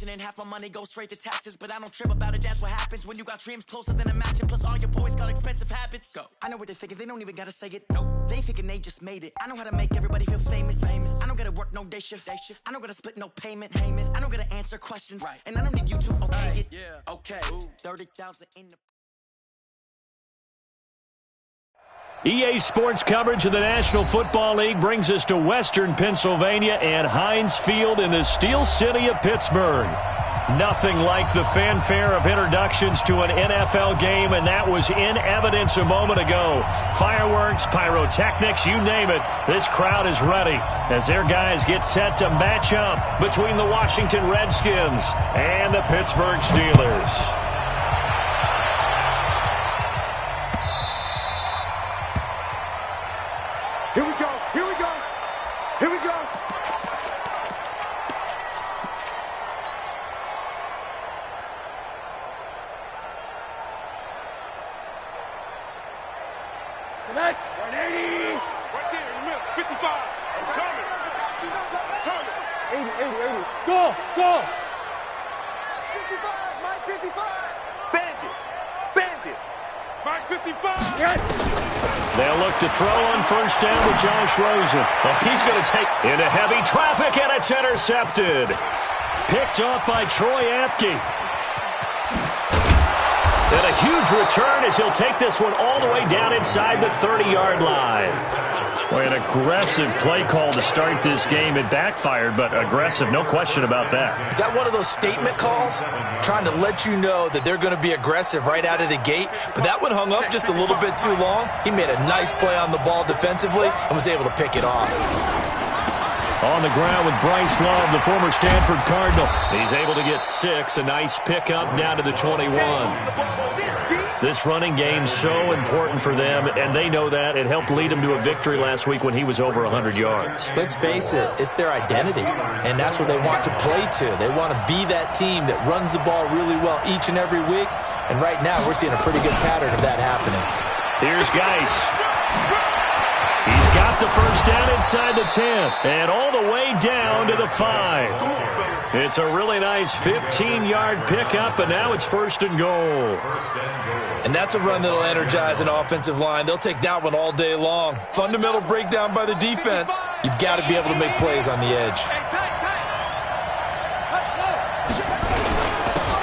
And half my money goes straight to taxes, but I don't trip about it. That's what happens when you got dreams closer than a match, and plus all your boys got expensive habits. Go. I know what they're thinking, they don't even gotta say it. No, they thinking they just made it. I know how to make everybody feel famous. I don't gotta work no day shift. I don't gotta split no payment. I don't gotta answer questions. Right. And I don't need you to okay it. Yeah. Okay. 30,000 in the. EA Sports coverage of the National Football League brings us to Western Pennsylvania and Heinz Field in the Steel City of Pittsburgh. Nothing like the fanfare of introductions to an NFL game, and that was in evidence a moment ago. Fireworks, pyrotechnics, you name it. This crowd is ready as their guys get set to match up between the Washington Redskins and the Pittsburgh Steelers. Here we go, here we go, here we go. Connect. 180. Right there, in the middle, 55. Coming. 80. Go. 55, Mike 55. Bandit. Mike 55. Yes. They'll look to throw on first down with Josh Rosen. He's going to take into heavy traffic, and it's intercepted. Picked off by Troy Apke. And a huge return as he'll take this one all the way down inside the 30-yard line. Boy, an aggressive play call to start this game. It backfired, but aggressive, no question about that. Is that one of those statement calls? Trying to let you know that they're going to be aggressive right out of the gate, but that one hung up just a little bit too long. He made a nice play on the ball defensively and was able to pick it off. On the ground with Bryce Love, the former Stanford Cardinal. He's able to get 6, a nice pickup down to the 21. This running game's so important for them, and they know that. It helped lead them to a victory last week when he was over 100 yards. Let's face it, it's their identity, and that's what they want to play to. They want to be that team that runs the ball really well each and every week, and right now we're seeing a pretty good pattern of that happening. Here's Geis. He's got the first down inside the 10, and all the way down to the 5. It's a really nice 15-yard pickup, and now it's first and goal. And that's a run that'll energize an offensive line. They'll take that one all day long. Fundamental breakdown by the defense. You've got to be able to make plays on the edge.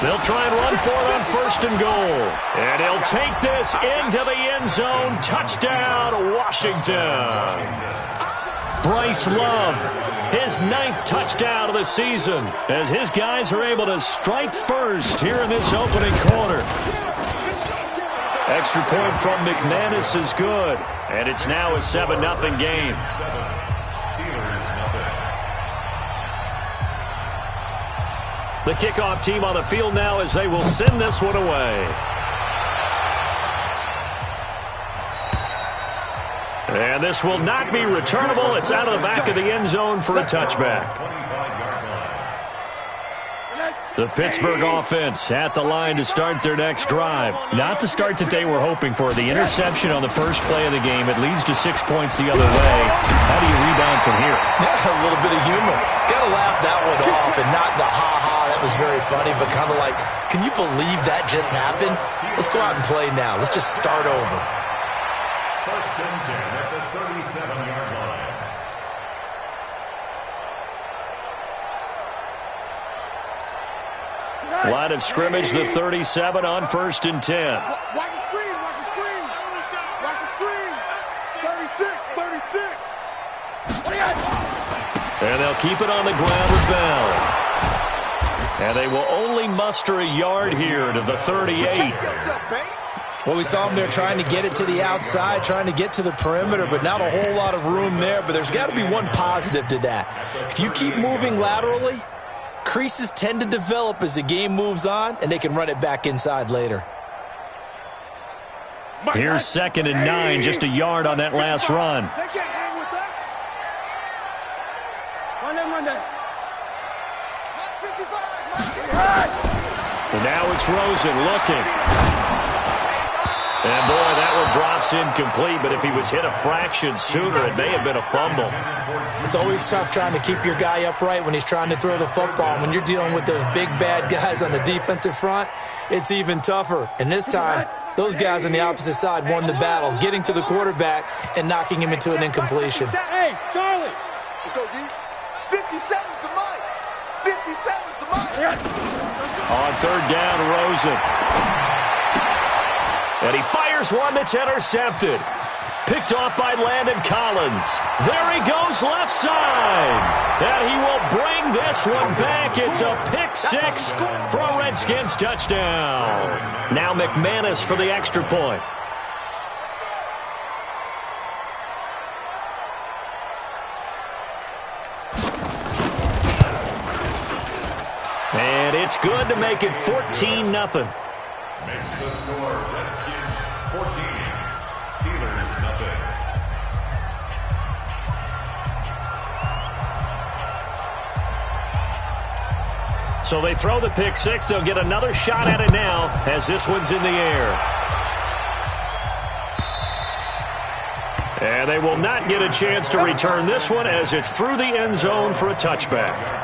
They'll try and run for it on first and goal. And he'll take this into the end zone. Touchdown, Washington. Bryce Love, his 9th touchdown of the season, as his guys are able to strike first here in this opening quarter. Extra point from McManus is good, and it's now a 7-0 game. The kickoff team on the field now as they will send this one away. And this will not be returnable. It's out of the back of the end zone for a touchback. The Pittsburgh offense at the line to start their next drive. Not the start that they were hoping for. The interception on the first play of the game. It leads to 6 points the other way. How do you rebound from here? That's a little bit of humor. Got to laugh that one off and not the ha-ha. That was very funny, but kind of like, can you believe that just happened? Let's go out and play now. Let's just start over. First and 10 at the 37-yard line. Line of scrimmage, the 37 on first and 10. Watch the screen, watch the screen. Watch the screen. 36. And they'll keep it on the ground with Bell. And they will only muster a yard here to the 38. Well, we saw them there trying to get it to the outside, trying to get to the perimeter, but not a whole lot of room there. But there's got to be one positive to that. If you keep moving laterally, creases tend to develop as the game moves on, and they can run it back inside later. Here's 2nd and 9, just a yard on that last run. They can't hang with us. Run that. Mike 55. And now it's Rosen looking. And boy, that one drops incomplete, but if he was hit a fraction sooner, it may have been a fumble. It's always tough trying to keep your guy upright when he's trying to throw the football. When you're dealing with those big, bad guys on the defensive front, it's even tougher. And this time, those guys on the opposite side won the battle, getting to the quarterback and knocking him into an incompletion. Hey, Charlie. Let's go, D. 57's the mic. 57's the mic. On third down, Rosen. And he fires one that's intercepted. Picked off by Landon Collins. There he goes left side. And he will bring this one back. It's a pick six for a Redskins touchdown. Now McManus for the extra point. And it's good to make it 14-0. Makes the score Redskins 14, Steelers nothing. So they throw the pick six. They'll get another shot at it now as this one's in the air. And they will not get a chance to return this one as it's through the end zone for a touchback.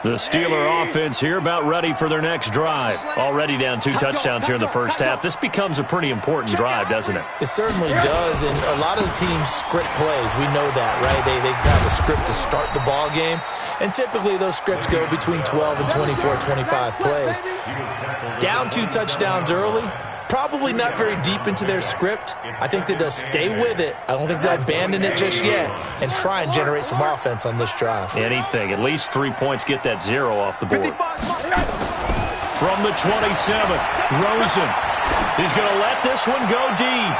The Steeler offense here about ready for their next drive. Already down 2 touchdowns here in the first half. This becomes a pretty important drive, doesn't it? It certainly does, and a lot of the teams script plays. We know that, right? They have a script to start the ball game, and typically those scripts go between 12 and 24, 25 plays. Down 2 touchdowns early, probably not very deep into their script. I think that they'll stay with it. I don't think they'll abandon it just yet and try and generate some offense on this drive. Anything. At least 3 points, get that 0 off the board. From the 27, Rosen. He's going to let this one go deep.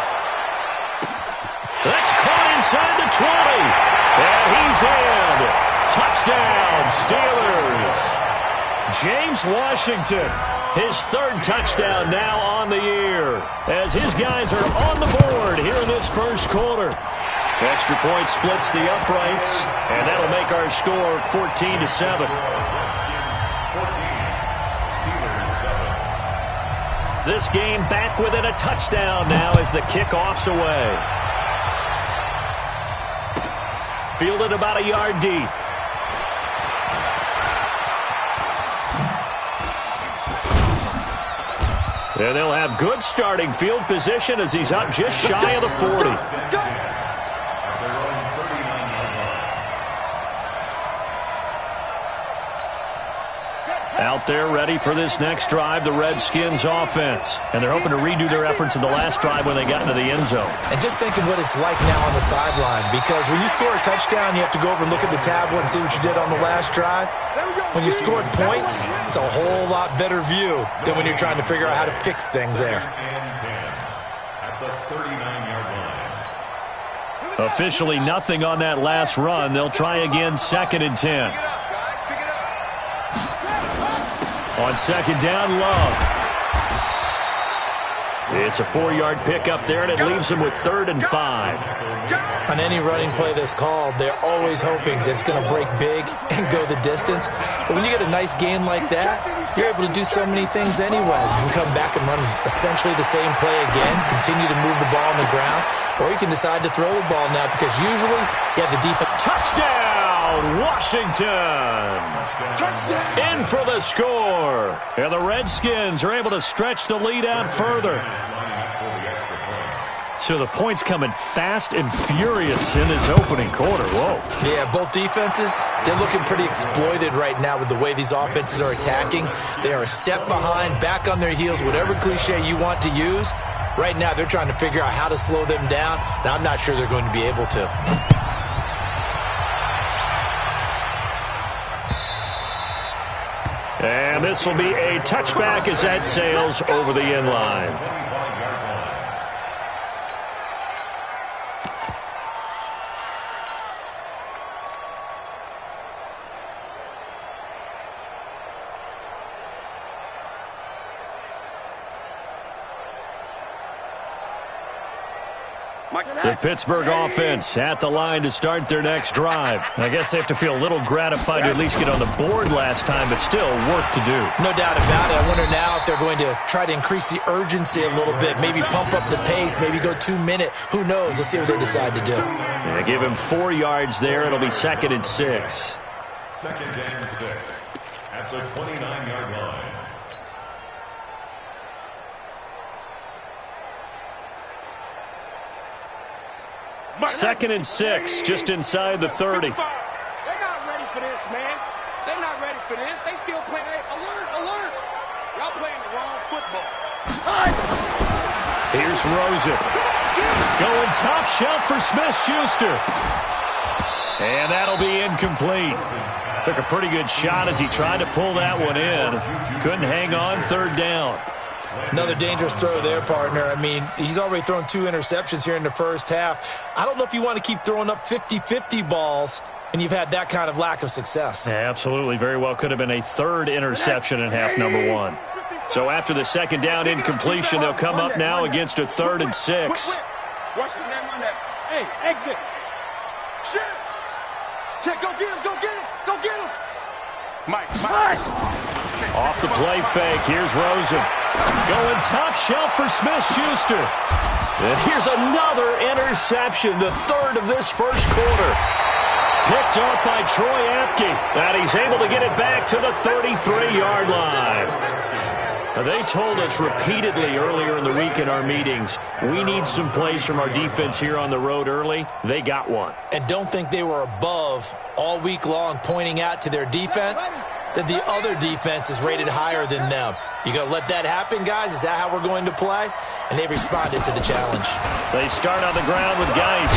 That's caught inside the 20. And he's in. Touchdown, Steelers. James Washington, his 3rd touchdown now on the year, as his guys are on the board here in this first quarter. Extra point splits the uprights, and that'll make our score 14-7. This game back within a touchdown now as the kickoff's away. Fielded about a yard deep. And they'll have good starting field position as he's up just shy of the 40. Out there ready for this next drive, the Redskins offense. And they're hoping to redo their efforts in the last drive when they got into the end zone. And just think of what it's like now on the sideline, because when you score a touchdown, you have to go over and look at the tablet and see what you did on the last drive. When you scored points, it's a whole lot better view than when you're trying to figure out how to fix things there. At the 39-yard line. Officially nothing on that last run. They'll try again 2nd and 10. On 2nd down, Love. It's a 4-yard pickup there, and it leaves them with 3rd and 5. On any running play that's called, they're always hoping that it's going to break big and go the distance. But when you get a nice gain like that, you're able to do so many things anyway. You can come back and run essentially the same play again, continue to move the ball on the ground, or you can decide to throw the ball now because usually you have the defense. Touchdown, Washington! In for the score. And the Redskins are able to stretch the lead out further. So the points coming fast and furious in this opening quarter. Whoa. Yeah, both defenses, they're looking pretty exploited right now with the way these offenses are attacking. They are a step behind, back on their heels, whatever cliche you want to use. Right now, they're trying to figure out how to slow them down, and I'm not sure they're going to be able to. And this will be a touchback as that sails over the end line. The Pittsburgh offense at the line to start their next drive. I guess they have to feel a little gratified to at least get on the board last time, but still work to do. No doubt about it. I wonder now if they're going to try to increase the urgency a little bit, maybe pump up the pace, maybe go 2 minute. Who knows? Let's see what they decide to do. Yeah, give him 4 yards there. It'll be 2nd and 6. 2nd and 6 at the 29-yard line. Second and 6, just inside the 30. They're not ready for this, man. They're not ready for this. They still playing. Hey, alert, alert. Y'all playing the wrong football. Here's Rosen. Going top shelf for Smith-Schuster. And that'll be incomplete. Took a pretty good shot as he tried to pull that one in. Couldn't hang on, 3rd down. Another dangerous throw there, partner. I mean, he's already thrown 2 interceptions here in the first half. I don't know if you want to keep throwing up 50-50 balls, and you've had that kind of lack of success. Yeah, absolutely. Very well could have been a 3rd interception in half number 1. So after the 2nd down incompletion, they'll come up now against a 3rd and 6. Watch the name on that. Hey, exit. Shit. Check, go get him, go get him, go get him. Mike. Off the play fake, here's Rosen. Going top shelf for Smith-Schuster. And here's another interception, the 3rd of this first quarter. Picked up by Troy Apke. And he's able to get it back to the 33-yard line. They told us repeatedly earlier in the week in our meetings, we need some plays from our defense here on the road early. They got one. And don't think they were above all week long pointing out to their defense that the other defense is rated higher than them. You going to let that happen, guys? Is that how we're going to play? And they've responded to the challenge. They start on the ground with Geis.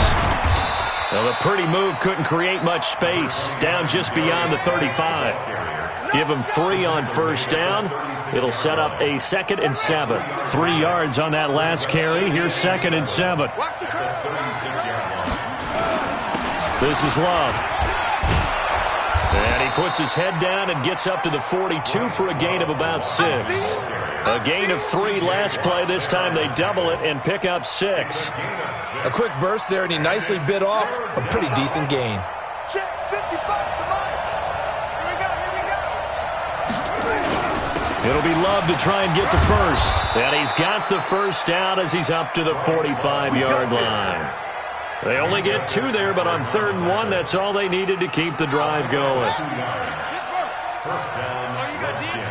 Well, the pretty move couldn't create much space. Down just beyond the 35. Give them 3 on 1st down. It'll set up a 2nd and 7. 3 yards on that last carry. Here's 2nd and 7. This is Love. And he puts his head down and gets up to the 42 for a gain of about 6. A gain of 3 last play. This time they double it and pick up 6. A quick burst there, and he nicely bit off a pretty decent gain. It'll be Love to try and get the first. And he's got the first down as he's up to the 45-yard line. They only get 2 there, but on 3rd and 1, that's all they needed to keep the drive going. First down, Redskins.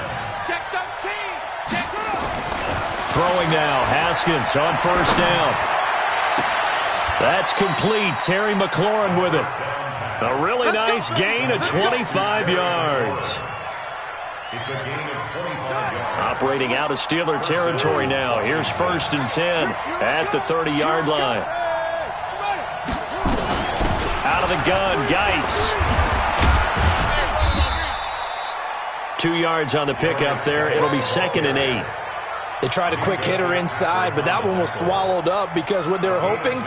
Throwing now, Haskins on 1st down. That's complete. Terry McLaurin with it. A really nice gain of 25 yards. It's a gain of 25 yards. Operating out of Steeler territory now. Here's 1st and 10 at the 30-yard line. Out of the gun, Geis. 2 yards on the pickup there. It'll be 2nd and 8. They tried a quick hitter inside, but that one was swallowed up because what they're hoping,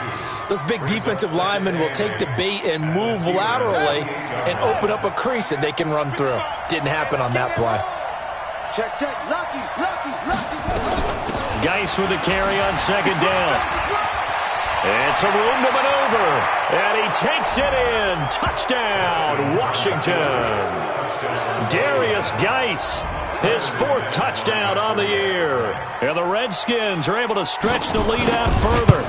those big defensive linemen will take the bait and move laterally and open up a crease that they can run through. Didn't happen on that play. Check. Lucky. Geis with a carry on 2nd down. It's a room to maneuver, and he takes it in. Touchdown, Washington. Darius Geis, his 4th touchdown on the year. And the Redskins are able to stretch the lead out further.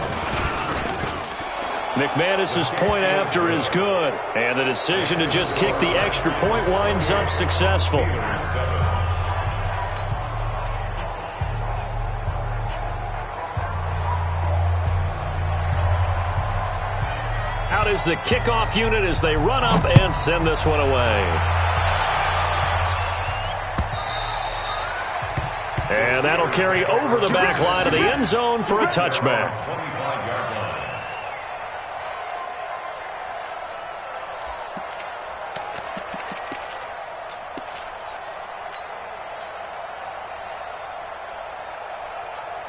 McManus's point after is good, and the decision to just kick the extra point winds up successful. Out is the kickoff unit as they run up and send this one away. And that'll carry over the back line of the end zone for a touchback.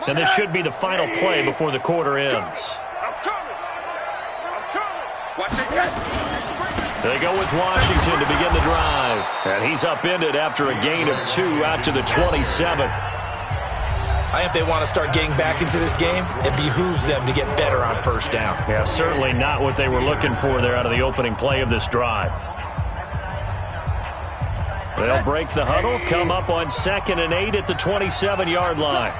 And this should be the final play before the quarter ends. They go with Washington to begin the drive. And he's upended after a gain of 2 out to the 27. I think if they want to start getting back into this game, it behooves them to get better on first down. Yeah, certainly not what they were looking for there out of the opening play of this drive. They'll break the huddle, come up on 2nd and 8 at the 27-yard line.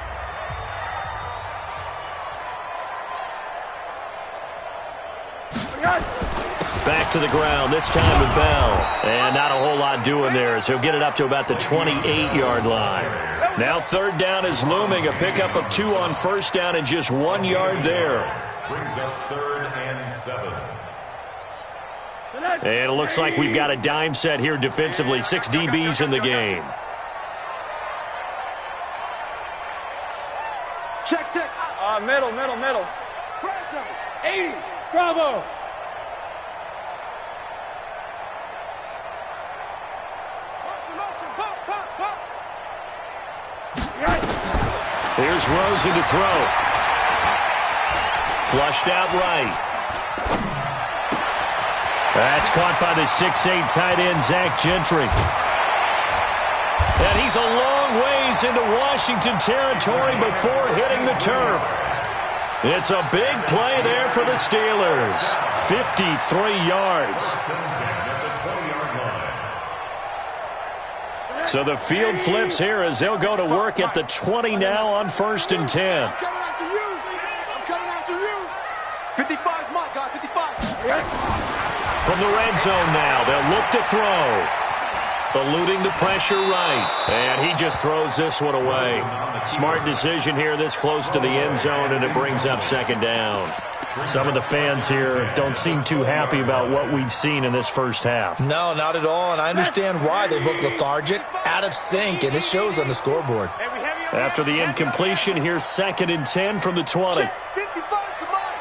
Back to the ground, this time with Bell. And not a whole lot doing there as he'll get it up to about the 28-yard line. Now 3rd down is looming, a pickup of 2 on first down and just 1 yard there. Brings up 3rd and 7. And it looks like we've got a dime set here defensively. 6 DBs in the game. Check. Middle. 80. Bravo. Here's Rosen to throw. Flushed out right. That's caught by the 6'8" tight end, Zach Gentry. And he's a long ways into Washington territory before hitting the turf. It's a big play there for the Steelers. 53 yards. So the field flips here as they'll go to work at the 20 now on 1st and 10. I'm coming after you. 55's my guy, 55. From the red zone now, they'll look to throw. Eluding the pressure right. And he just throws this one away. Smart decision here this close to the end zone, and it brings up 2nd down. Some of the fans here don't seem too happy about what we've seen in this first half. No, not at all, and I understand why. They've looked lethargic, out of sync, and it shows on the scoreboard. After the incompletion, here's 2nd and 10 from the 20. Check 55 to mine.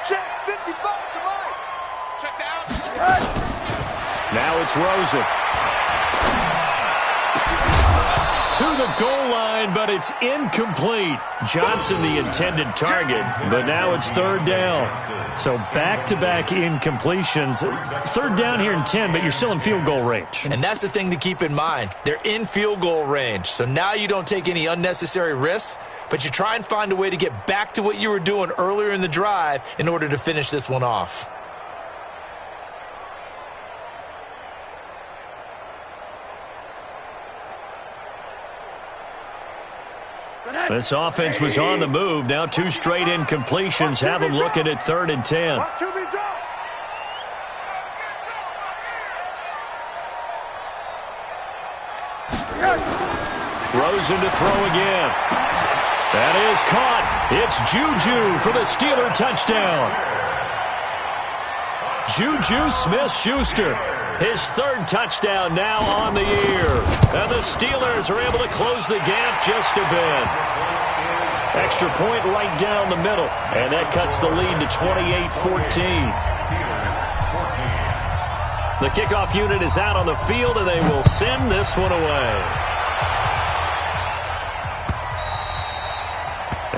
Check 55 to mine. Check the out. Now it's Rosen. To the goal line, but it's incomplete. Johnson the intended target, but now it's 3rd down. So back-to-back incompletions. 3rd down here in 10, but you're still in field goal range. And that's the thing to keep in mind. They're in field goal range. So now you don't take any unnecessary risks, but you try and find a way to get back to what you were doing earlier in the drive in order to finish this one off. This offense was on the move. Now 2 straight incompletions have them looking at 3rd and 10. Rosen to throw again. That is caught. It's Juju for the Steeler touchdown. Juju Smith-Schuster. His 3rd touchdown now on the year. And the Steelers are able to close the gap just a bit. Extra point right down the middle. And that cuts the lead to 28-14. The kickoff unit is out on the field, and they will send this one away.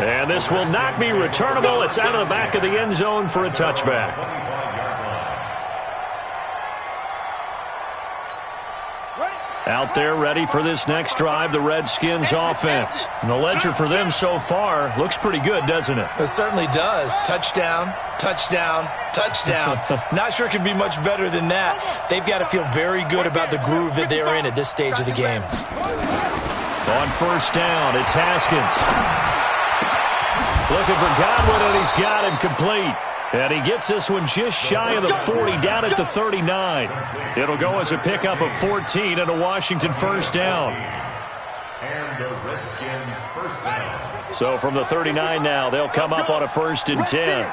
And this will not be returnable. It's out of the back of the end zone for a touchback. Out there ready for this next drive, the Redskins offense. And the ledger for them so far looks pretty good, doesn't it? It certainly does. Touchdown, touchdown, touchdown. Not sure it could be much better than that. They've got to feel very good about the groove that they're in at this stage of the game. On 1st down, it's Haskins. Looking for Godwin, and he's got him complete. And he gets this one just shy of the 40, down at the 39. It'll go as a pickup of 14 and a Washington 1st down. And the Redskin 1st down. So from the 39 now, they'll come up on a 1st and 10.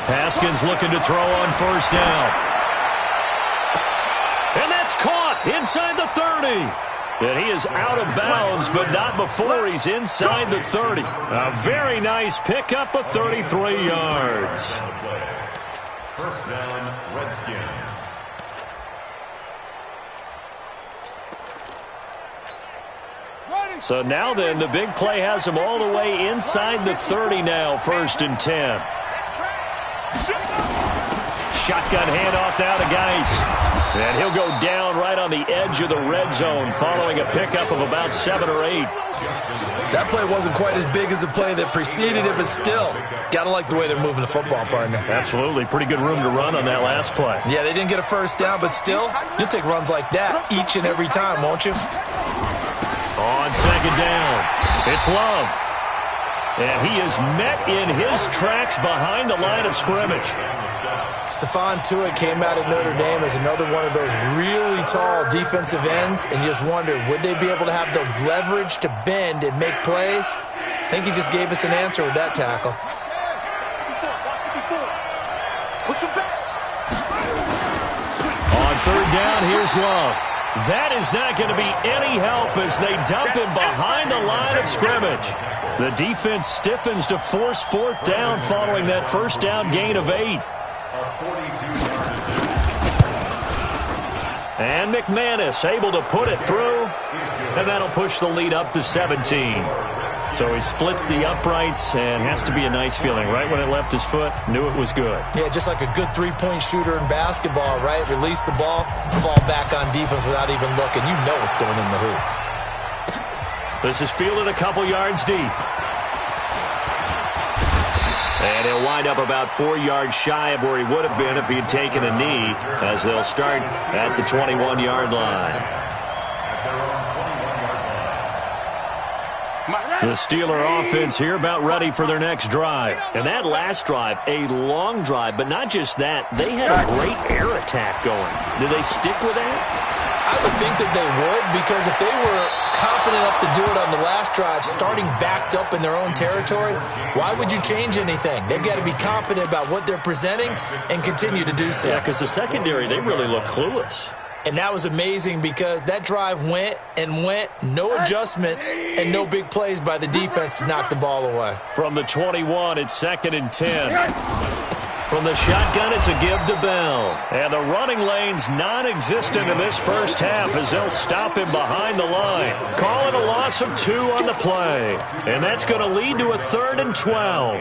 Haskins looking to throw on 1st down. And that's caught inside the 30. And he is out of bounds, but not before he's inside the 30. A very nice pickup of 33 yards. 1st down, Redskins. So now then, the big play has him all the way inside the 30 now, 1st and 10. shotgun handoff now to Geis. And he'll go down right on the edge of the red zone following a pickup of about 7 or 8. That play wasn't quite as big as the play that preceded it, but still, got to like the way they're moving the football, partner. Absolutely. Pretty good room to run on that last play. Yeah, they didn't get a first down, but still, you'll take runs like that each and every time, won't you? On second down, it's Love. And he is met in his tracks behind the line of scrimmage. Stephon Tuitt came out of Notre Dame as another one of those really tall defensive ends, and you just wondered, would they be able to have the leverage to bend and make plays? I think he just gave us an answer with that tackle. On third down, here's Love. That is not going to be any help as they dump him behind the line of scrimmage. The defense stiffens to force fourth down following that first down gain of 8. And McManus able to put it through, and that'll push the lead up to 17. So he splits the uprights, and has to be a nice feeling. Right when it left his foot, knew it was good. Yeah, just like a good three-point shooter in basketball, right? Release the ball, fall back on defense without even looking. You know it's going in the hoop. This is fielded a couple yards deep. And he'll wind up about 4 yards shy of where he would have been if he had taken a knee, as they'll start at the 21-yard line. The Steeler offense here about ready for their next drive. And that last drive, a long drive, but not just that. They had a great air attack going. Do they stick with that? I would think that they would, because if they were confident enough to do it on the last drive, starting backed up in their own territory, why would you change anything? They've got to be confident about what they're presenting and continue to do so. Yeah, because the secondary, they really look clueless. And that was amazing because that drive went and went, no adjustments, and no big plays by the defense to knock the ball away. From the 21, it's 2nd and 10. From the shotgun, it's a give to Bell. And the running lane's non-existent in this first half as they'll stop him behind the line. Call it a loss of 2 on the play. And that's going to lead to a 3rd and 12.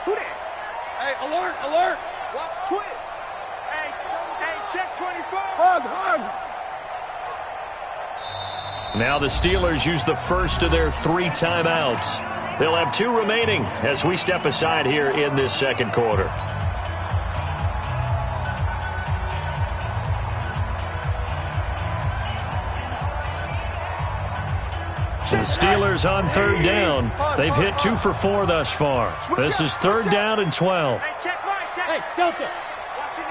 Who that? Hey, alert. Watch twins. Hey, check 24. Hug. Now the Steelers use the first of their 3 timeouts. They'll have 2 remaining as we step aside here in this second quarter. The Steelers on 3rd down. They've hit 2 for 4 thus far. This is 3rd down and 12. Hey, check. Hey, Delta. Watch it,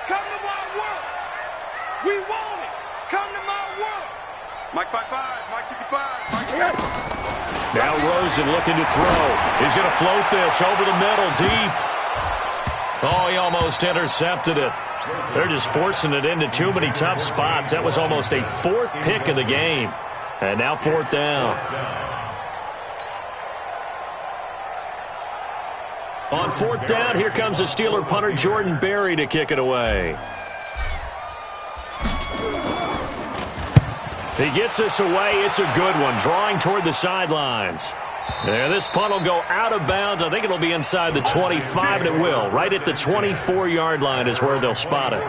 come to my world. We want it. Come to my world. Mike 5-5, Mike 55. Now Rosen looking to throw. He's going to float this over the middle, deep. Oh, he almost intercepted it. They're just forcing it into too many tough spots. That was almost a 4th pick of the game. And now 4th down. On 4th down, here comes the Steeler punter Jordan Berry to kick it away. He gets this away. It's a good one, drawing toward the sidelines. And this punt will go out of bounds. I think it'll be inside the 25, and it will. Right at the 24-yard line is where they'll spot it.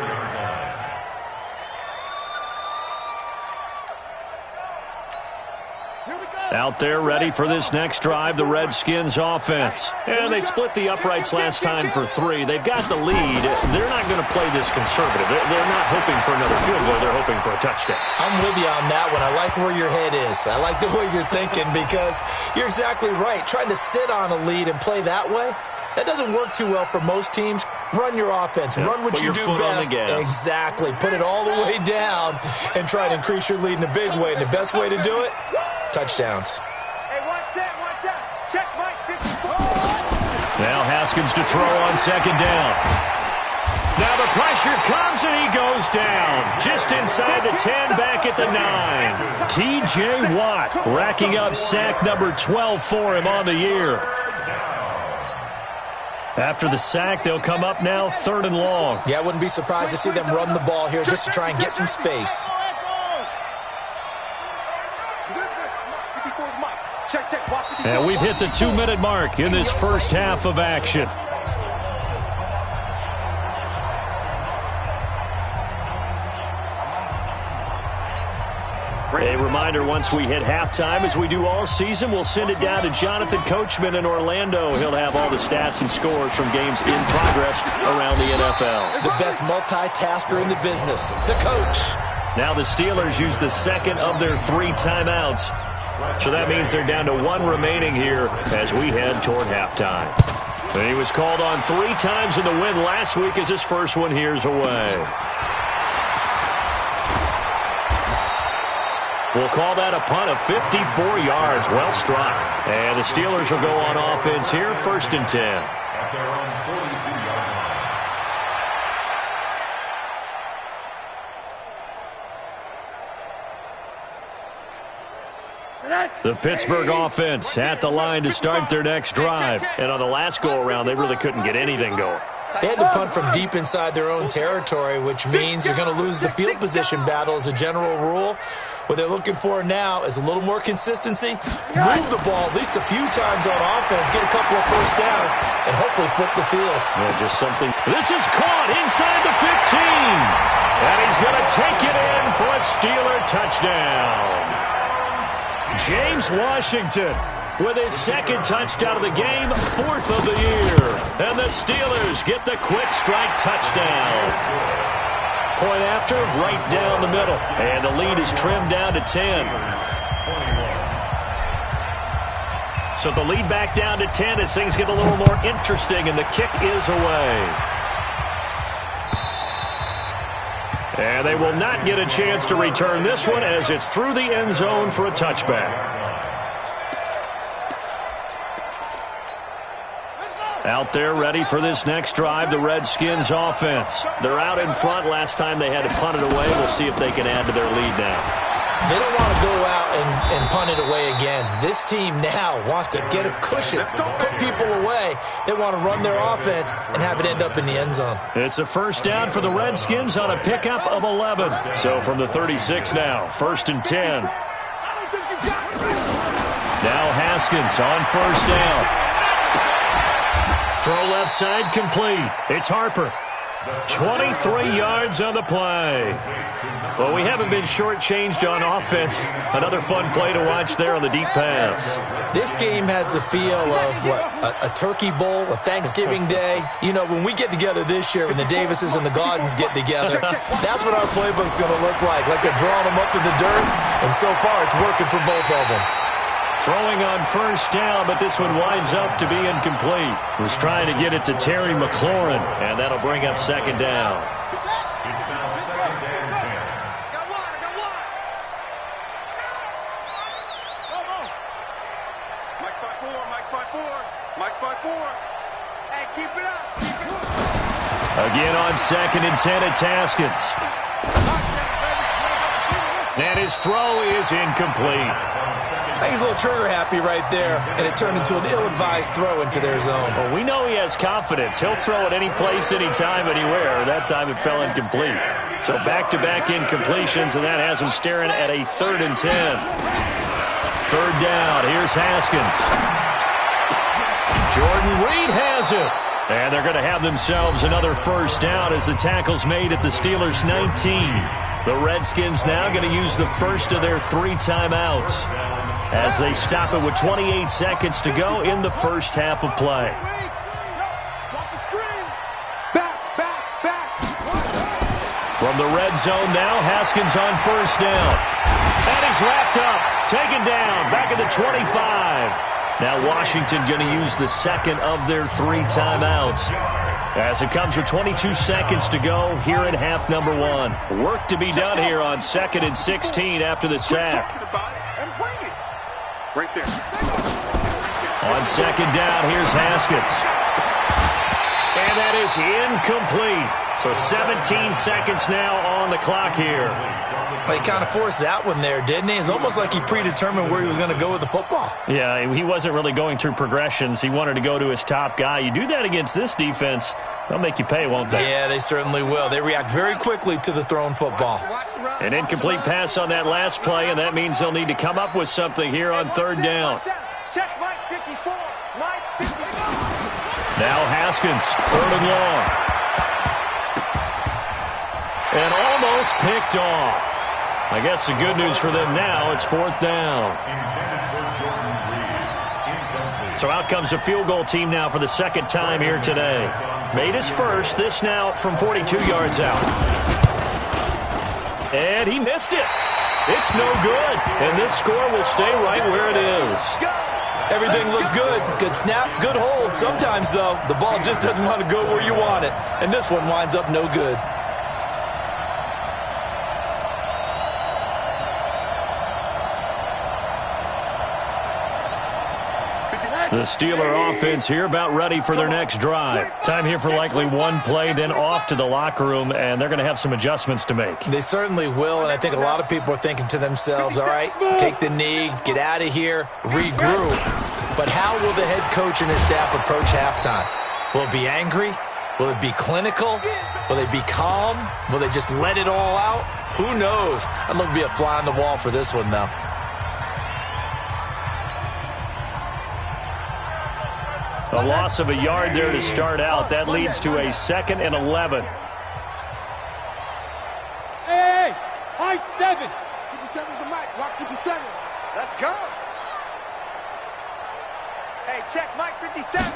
Out there ready for this next drive, the Redskins offense. And they split the uprights last time for 3. They've got the lead. They're not going to play this conservative. They're not hoping for another field goal. They're hoping for a touchdown. I'm with you on that one. I like where your head is. I like the way you're thinking because you're exactly right. Trying to sit on a lead and play that way, that doesn't work too well for most teams. Run your offense. Run what you do best. Exactly. Put it all the way down and try to increase your lead in a big way. And the best way to do it, touchdowns. Hey, one set. Check Mike 54. Now Haskins to throw on 2nd down. Now the pressure comes and he goes down. Just inside the 10, back at the 9. T.J. Watt racking up sack number 12 for him on the year. After the sack, they'll come up now 3rd and long. Yeah, I wouldn't be surprised to see them run the ball here just to try and get some space. And we've hit the 2-minute mark in this first half of action. A reminder, once we hit halftime, as we do all season, we'll send it down to Jonathan Coachman in Orlando. He'll have all the stats and scores from games in progress around the NFL. The best multitasker in the business, the coach. Now the Steelers use the second of their 3 timeouts. So that means they're down to 1 remaining here as we head toward halftime. And he was called on 3 times in the win last week as his first one here's away. We'll call that a punt of 54 yards. Well struck. And the Steelers will go on offense here, 1st and 10. The Pittsburgh offense at the line to start their next drive. And on the last go-around, they really couldn't get anything going. They had to punt from deep inside their own territory, which means you're going to lose the field position battle as a general rule. What they're looking for now is a little more consistency, move the ball at least a few times on offense, get a couple of first downs, and hopefully flip the field. Yeah, just something. This is caught inside the 15. And he's going to take it in for a Steeler touchdown. James Washington with his 2nd touchdown of the game, 4th of the year. And the Steelers get the quick strike touchdown. Point after, right down the middle. And the lead is trimmed down to 10. So the lead back down to 10 as things get a little more interesting, and the kick is away. And they will not get a chance to return this one as it's through the end zone for a touchback. Out there ready for this next drive, the Redskins offense. They're out in front. Last time they had to punt it away. We'll see if they can add to their lead now. They don't want to go out and punt it away again. This team now wants to get a cushion, put people away. They want to run their offense and have it end up in the end zone. It's a first down for the Redskins on a pickup of 11. So from the 36 now, 1st and 10. Now Haskins on 1st down. Throw left side complete. It's Harper. 23 yards on the play. Well, we haven't been shortchanged on offense. Another fun play to watch there on the deep pass. This game has the feel of, a turkey bowl, a Thanksgiving day. You know, when we get together this year, when the Davises and the Gaudens get together, that's what our playbook's going to look like they're drawing them up in the dirt, and so far it's working for both of them. Throwing on 1st down, but this one winds up to be incomplete. Was trying to get it to Terry McLaurin, and that'll bring up 2nd down. It's now 2nd and 10. Mike 5-4, Mike 5-4, Mike 5-4. Hey, keep it up, keep it up. Again on 2nd and 10, it's Haskins. And his throw is incomplete. I think he's a little trigger happy right there, and it turned into an ill-advised throw into their zone. Well, we know he has confidence. He'll throw it any place, anytime, anywhere. That time it fell incomplete. So back-to-back incompletions, and that has him staring at a 3rd and 10. 3rd down. Here's Haskins. Jordan Reed has it. And they're going to have themselves another 1st down as the tackle's made at the Steelers' 19. The Redskins now going to use the first of their 3 timeouts as they stop it with 28 seconds to go in the first half of play. From the red zone now, Haskins on 1st down. And he's wrapped up, taken down, back at the 25. Now Washington going to use the 2nd of their 3 timeouts as it comes with 22 seconds to go here in half number 1. Work to be done here on 2nd and 16 after the sack. Right there. On 2nd down, here's Haskins. And that is incomplete. So 17 seconds now on the clock here. He kind of forced that one there, didn't he? It's almost like he predetermined where he was going to go with the football. Yeah, he wasn't really going through progressions. He wanted to go to his top guy. You do that against this defense, they'll make you pay, won't they? Yeah, they certainly will. They react very quickly to the thrown football. An incomplete pass on that last play, and that means they'll need to come up with something here on 3rd down. check Mike 54. Mike 54. Now Haskins, 3rd and long. And almost picked off. I guess the good news for them now, it's 4th down. So out comes a field goal team now for the 2nd time here today. Made his first, this now from 42 yards out. And he missed it. It's no good. And this score will stay right where it is. Everything looked good. Good snap, good hold. Sometimes, though, the ball just doesn't want to go where you want it. And this one winds up no good. The Steeler offense here about ready for their next drive. Time here for likely one play, then off to the locker room, and they're going to have some adjustments to make. They certainly will, and I think a lot of people are thinking to themselves, all right, take the knee, get out of here, regroup. But how will the head coach and his staff approach halftime? Will it be angry? Will it be clinical? Will they be calm? Will they just let it all out? Who knows? I'd love to be a fly on the wall for this one, though. A loss of a yard there to start out. That leads to a 2nd and 11. Hey, high 7. 57's the mic. Walk 57. Let's go. Hey, check Mike 57.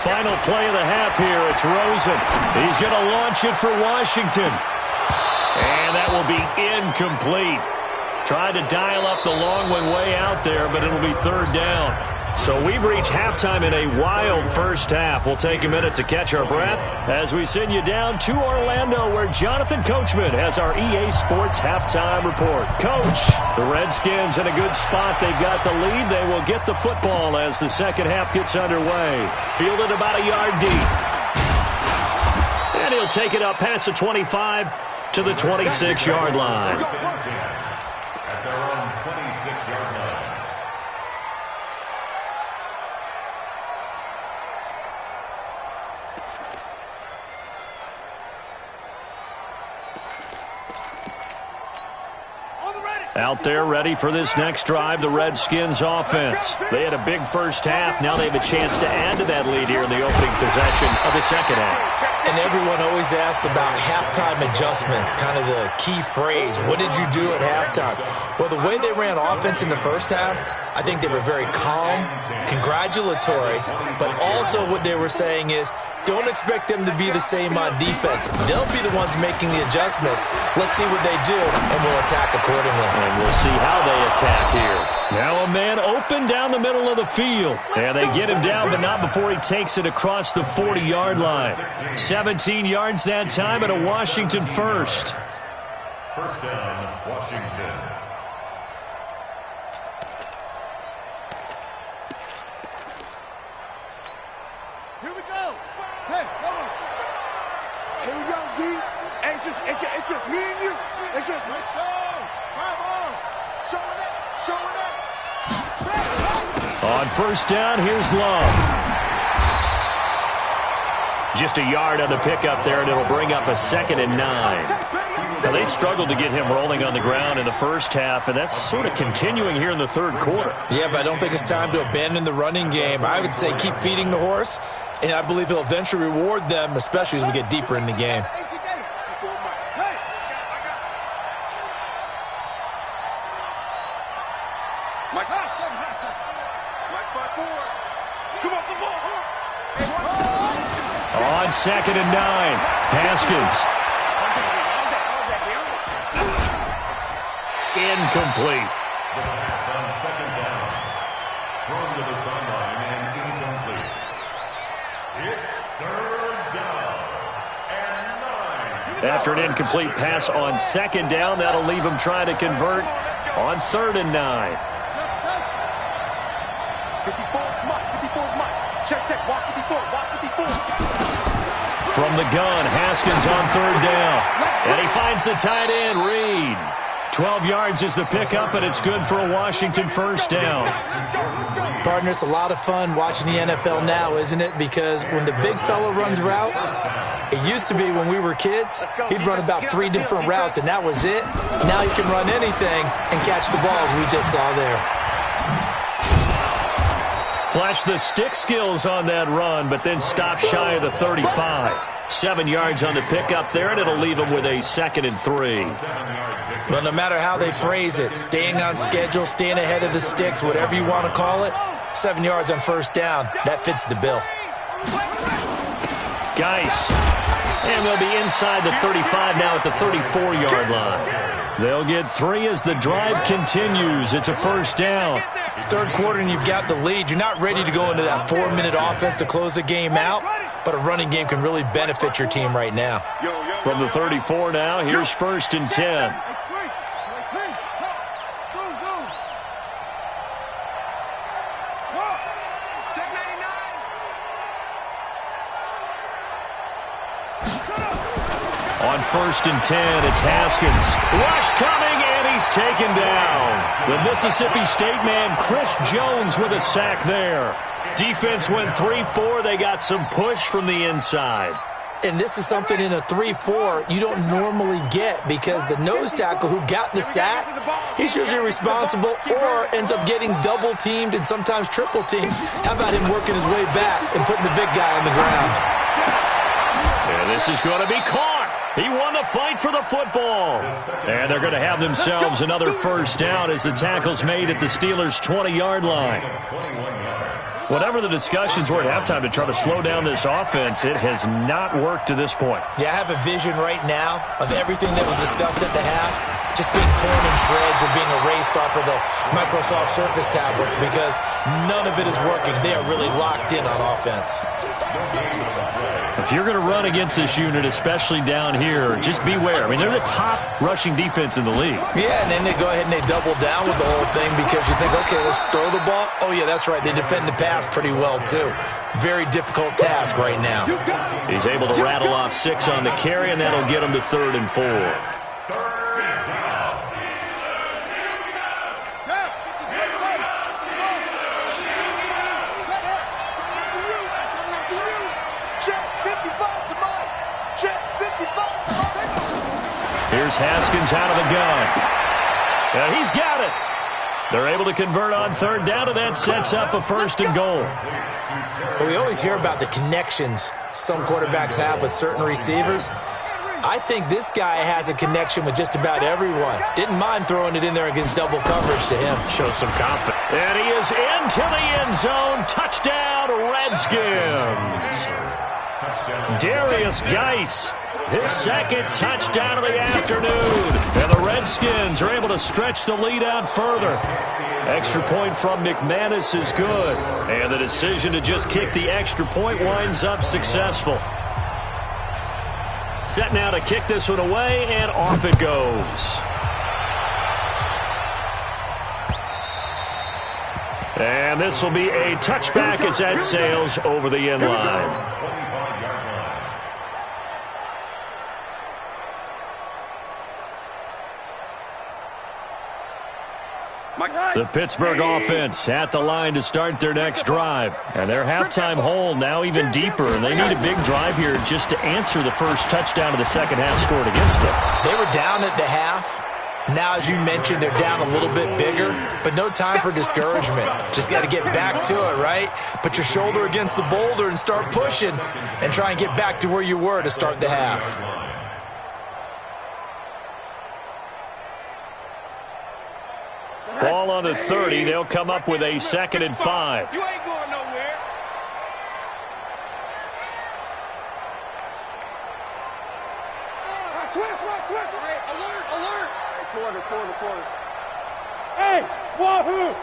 Final play of the half here. It's Rosen. He's going to launch it for Washington. And that will be incomplete. Tried to dial up the long one way out there, but it'll be 3rd down. So we've reached halftime in a wild first half. We'll take a minute to catch our breath as we send you down to Orlando, where Jonathan Coachman has our EA Sports halftime report. Coach, the Redskins in a good spot. They've got the lead. They will get the football as the second half gets underway. Fielded about a yard deep. And he'll take it up past the 25 to the 26-yard line. At their own 26-yard line. Out there ready for this next drive, the Redskins offense. They had a big first half. Now they have a chance to add to that lead here in the opening possession of the second half. And everyone always asks about halftime adjustments, kind of the key phrase. What did you do at halftime? Well, the way they ran offense in the first half, I think they were very calm, congratulatory, but also what they were saying is, don't expect them to be the same on defense. They'll be the ones making the adjustments. Let's see what they do, and we'll attack accordingly. And we'll see how they attack here. Now a man open down the middle of the field. And they get him down, but not before he takes it across the 40-yard line. 17 yards that time, and a Washington first. First down, Washington. Here we go. Hey, hold on. Here we go, G. Hey, it's just me and you. It's just me. Come on. Show it up. Show it up. On first down, here's Love. Just a yard on the pickup there, and it'll bring up a 2nd and 9. Now, they struggled to get him rolling on the ground in the first half, and that's sort of continuing here in the third quarter. Yeah, but I don't think it's time to abandon the running game. I would say keep feeding the horse, and I believe he'll eventually reward them, especially as we get deeper in the game. On 2nd and 9, Haskins. Incomplete. The pass on 2nd down. Thrown to the sideline and incomplete. It's 3rd down and 9. After an incomplete pass on 2nd down, that'll leave him trying to convert on 3rd and 9. 54, Mike. Check. Walk 54. Walk 54. From the gun, Haskins on 3rd down. And he finds the tight end, Reed. 12 yards is the pickup, and it's good for a Washington first down. Partner, it's a lot of fun watching the NFL now, isn't it? Because when the big fella runs routes, it used to be when we were kids, he'd run about 3 different routes, and that was it. Now he can run anything and catch the balls we just saw there. Flashed the stick skills on that run, but then stopped shy of the 35. 7 yards on the pickup there, and it'll leave him with a 2nd and 3. Well, no matter how they phrase it, staying on schedule, staying ahead of the sticks, whatever you want to call it, 7 yards on first down, that fits the bill. Geis. And they'll be inside the 35 now at the 34-yard line. They'll get 3 as the drive continues. It's a first down. Third quarter and you've got the lead. You're not ready to go into that 4-minute offense to close the game out, but a running game can really benefit your team right now. From the 34 now, here's 1st and 10. On 1st and 10, it's Haskins. Rush coming, and he's taken down. The Mississippi State man, Chris Jones, with a sack there. Defense went 3-4. They got some push from the inside. And this is something in a 3-4 you don't normally get because the nose tackle who got the sack, he's usually responsible or ends up getting double-teamed and sometimes triple-teamed. How about him working his way back and putting the big guy on the ground? And this is going to be caught. He won the fight for the football. And they're going to have themselves another first down as the tackle's made at the Steelers' 20-yard line. Whatever the discussions were at halftime to try to slow down this offense, it has not worked to this point. Yeah, I have a vision right now of everything that was discussed at the half just being torn in shreds or being erased off of the Microsoft Surface tablets because none of it is working. They are really locked in on offense. If you're going to run against this unit, especially down here, just beware. I mean, they're the top rushing defense in the league. Yeah, and then they go ahead and they double down with the whole thing because you think, okay, let's throw the ball. Oh, yeah, that's right. They defend the pass pretty well, too. Very difficult task right now. He's able to rattle off 6 on the carry, and that'll get him to 3rd and 4. Here's Haskins out of the gun. And he's got it. They're able to convert on 3rd down, and that sets up a 1st and goal. Well, we always hear about the connections some quarterbacks have with certain receivers. I think this guy has a connection with just about everyone. Didn't mind throwing it in there against double coverage to him. Shows some confidence. And he is into the end zone. Touchdown, Redskins. Darius Geis. His 2nd touchdown of the afternoon. And the Redskins are able to stretch the lead out further. Extra point from McManus is good. And the decision to just kick the extra point winds up successful. Set now to kick this one away, and off it goes. And this will be a touchback as that sails over the end line. The Pittsburgh offense at the line to start their next drive. And their halftime hole now even deeper. And they need a big drive here just to answer the first touchdown of the second half scored against them. They were down at the half. Now, as you mentioned, they're down a little bit bigger, but no time for discouragement. Just got to get back to it, right? Put your shoulder against the boulder and start pushing and try and get back to where you were to start the half. Ball on the 30. They'll come up with a 2nd and 5. You ain't going nowhere. Switch. Alert. Quarter. Hey, wahoo.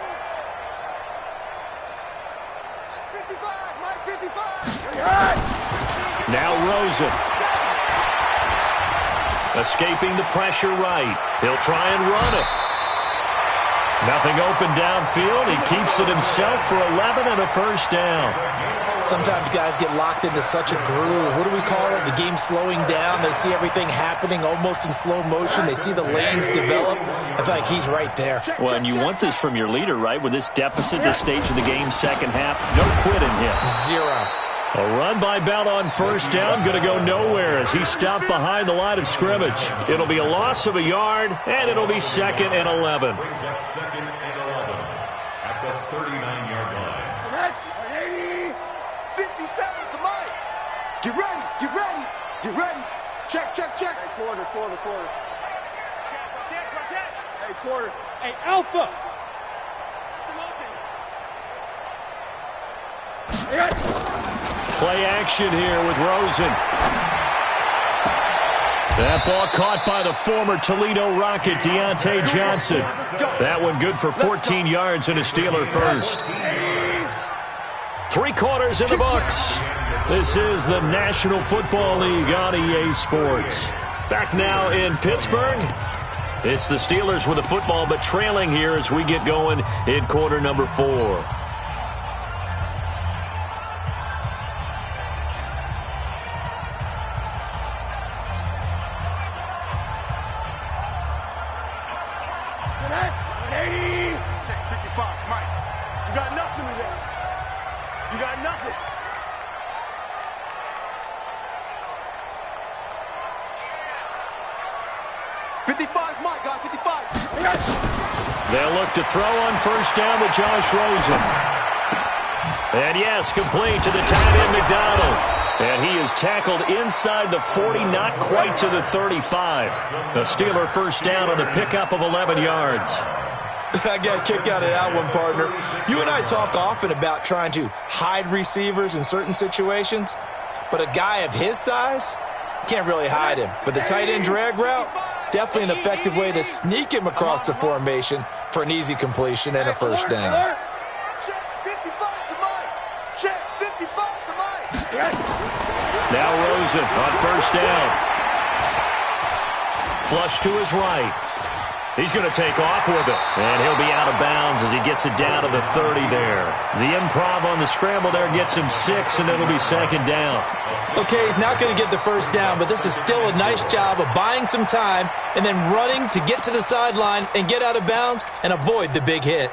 55, Mike 55. Now Rosen. Escaping the pressure right. He'll try and run it. Nothing open downfield. He keeps it himself for 11 and a first down. Sometimes guys get locked into such a groove. What do we call it? The game slowing down. They see everything happening almost in slow motion. They see the lanes develop. I feel like he's right there. Well, and you want this from your leader, right? With this deficit, this stage of the game, second half, no quitting him. 0. A run by Bell on first down, going to go nowhere as he stopped behind the line of scrimmage. It'll be a loss of a yard, and it'll be 2nd and 11. Brings up 2nd and 11 at the 39-yard line. Get ready. Get ready. Get ready. Check, check, check. Hey, quarter. Check. Hey, quarter. Hey, Alpha! Play action here with Rosen. That ball caught by the former Toledo Rocket, Deontay Johnson. That one good for 14 yards and a Steeler first. 3 quarters in the books. This is the National Football League on EA Sports. Back now in Pittsburgh. It's the Steelers with the football, but trailing here as we get going in quarter number 4. Check 55, Mike. You got nothing today. You got nothing. Mike, guys, 55. They'll look to throw on first down with Josh Rosen. And yes, complete to the tight end McDonald. And he is tackled inside the 40, not quite to the 35. The Steeler first down on the pickup of 11 yards. I got a kick out of that one, partner. You and I talk often about trying to hide receivers in certain situations, but a guy of his size, can't really hide him. But the tight end drag route, definitely an effective way to sneak him across the formation for an easy completion and a first down. Check 55 to Mike. Check 55 to Mike. Now Rosen on first down. Flush to his right. He's going to take off with it, and he'll be out of bounds as he gets it down to the 30 there. The improv on the scramble there gets him 6, and it'll be second down. Okay, he's not going to get the first down, but this is still a nice job of buying some time and then running to get to the sideline and get out of bounds and avoid the big hit.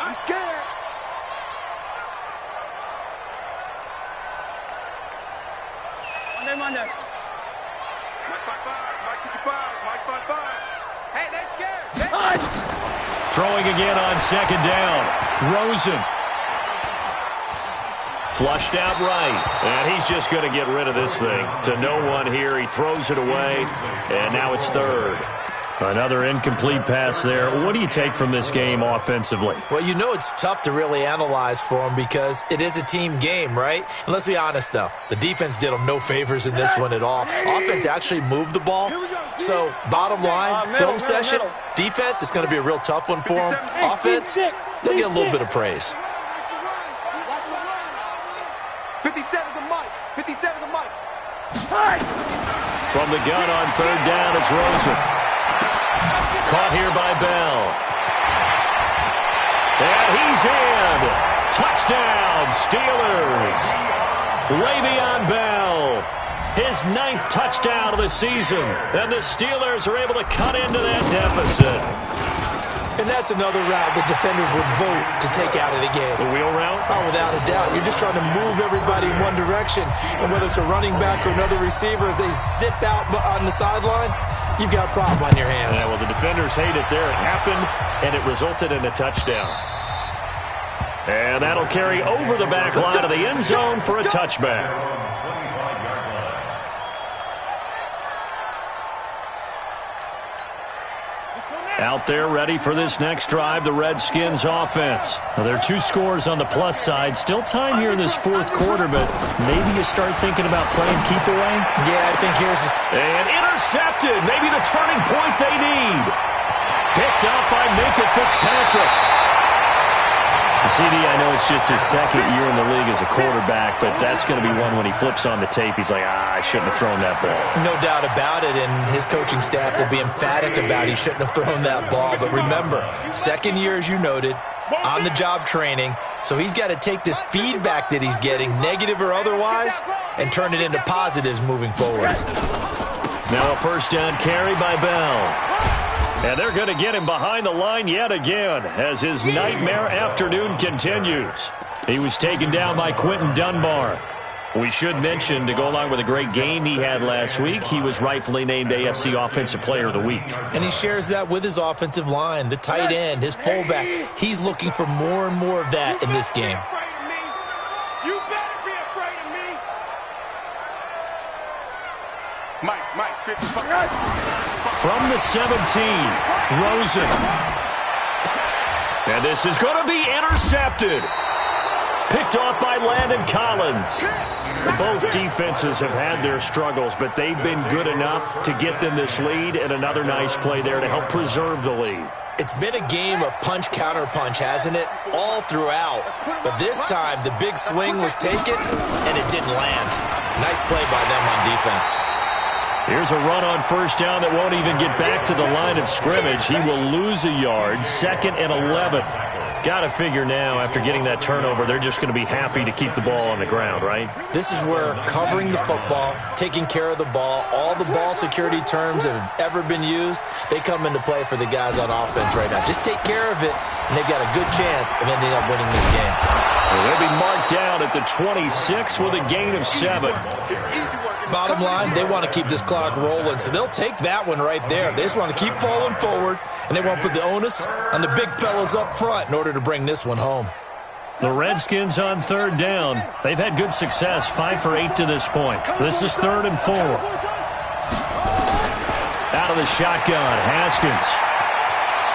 I'm scared. Monday. Mike 55, Mike 55, Mike 55. Hey, they're scared. Throwing again on second down. Rosen. Flushed out right. And he's just going to get rid of this thing. To no one here. He throws it away. And now it's third. Another incomplete pass there. What do you take from this game offensively? Well, you know it's tough to really analyze for them because it is a team game, right? And let's be honest, though. The defense did them no favors in this one at all. Offense actually moved the ball. So, bottom line, film session, defense is going to be a real tough one for them. Offense, they'll get a little bit of praise. 57 to Mike. 57 to Mike. From the gun on third down, it's Rosen. Caught here by Bell. And he's in. Touchdown, Steelers. Le'Veon Bell. His 9th touchdown of the season. And the Steelers are able to cut into that deficit. And that's another route the defenders would vote to take out of the game. The wheel route? Oh, without a doubt. You're just trying to move everybody in one direction. And whether it's a running back or another receiver, as they zip out on the sideline, you've got a problem on your hands. Yeah, well, the defenders hate it there. It happened, and it resulted in a touchdown. And that'll carry over the back line of the end zone for a touchback. Out there ready for this next drive, the Redskins offense. Now, there are 2 scores on the plus side. Still time here in this 4th quarter, but maybe you start thinking about playing keep away? Yeah, I think here's this. And intercepted. Maybe the turning point they need. Picked up by Minkah Fitzpatrick. CD, I know it's just his 2nd year in the league as a quarterback, but that's going to be one when he flips on the tape. He's like, I shouldn't have thrown that ball. No doubt about it, and his coaching staff will be emphatic about he shouldn't have thrown that ball. But remember, 2nd year, as you noted, on-the-job training, so he's got to take this feedback that he's getting, negative or otherwise, and turn it into positives moving forward. Now a first down carry by Bell. And they're going to get him behind the line yet again as his nightmare afternoon continues. He was taken down by Quentin Dunbar. We should mention, to go along with a great game he had last week, he was rightfully named AFC Offensive Player of the Week. And he shares that with his offensive line, the tight end, his fullback. He's looking for more and more of that in this game. You better be afraid of me. Mike, 55. From the 17, Rosen. And this is going to be intercepted. Picked off by Landon Collins. Both defenses have had their struggles, but they've been good enough to get them this lead, and another nice play there to help preserve the lead. It's been a game of punch-counter-punch, hasn't it? All throughout. But this time, the big swing was taken, and it didn't land. Nice play by them on defense. Here's a run on first down that won't even get back to the line of scrimmage. He will lose a yard, 2nd and 11. Got to figure now, after getting that turnover, they're just going to be happy to keep the ball on the ground, right? This is where covering the football, taking care of the ball, all the ball security terms that have ever been used, they come into play for the guys on offense right now. Just take care of it, and they've got a good chance of ending up winning this game. Well, they'll be marked down at the 26 with a gain of 7. Bottom line, they want to keep this clock rolling, so they'll take that one right there. They just want to keep falling forward, and they want to put the onus on the big fellas up front in order to bring this one home. The Redskins on 3rd down. They've had good success, 5 for 8 to this point. This is 3rd and 4. Out of the shotgun, Haskins.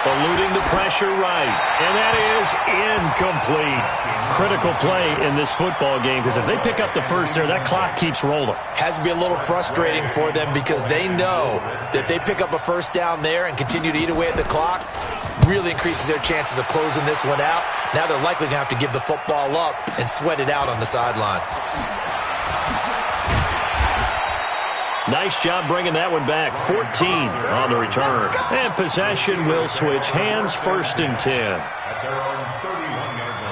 Eluding the pressure right. And that is incomplete. Critical play in this football game, because if they pick up the first there, that clock keeps rolling. Has to be a little frustrating for them, because they know that if they pick up a first down there and continue to eat away at the clock, really increases their chances of closing this one out. Now they're likely going to have to give the football up and sweat it out on the sideline. Nice job bringing that one back. 14 on the return. And possession will switch hands, 1st and 10. At their own 31-yard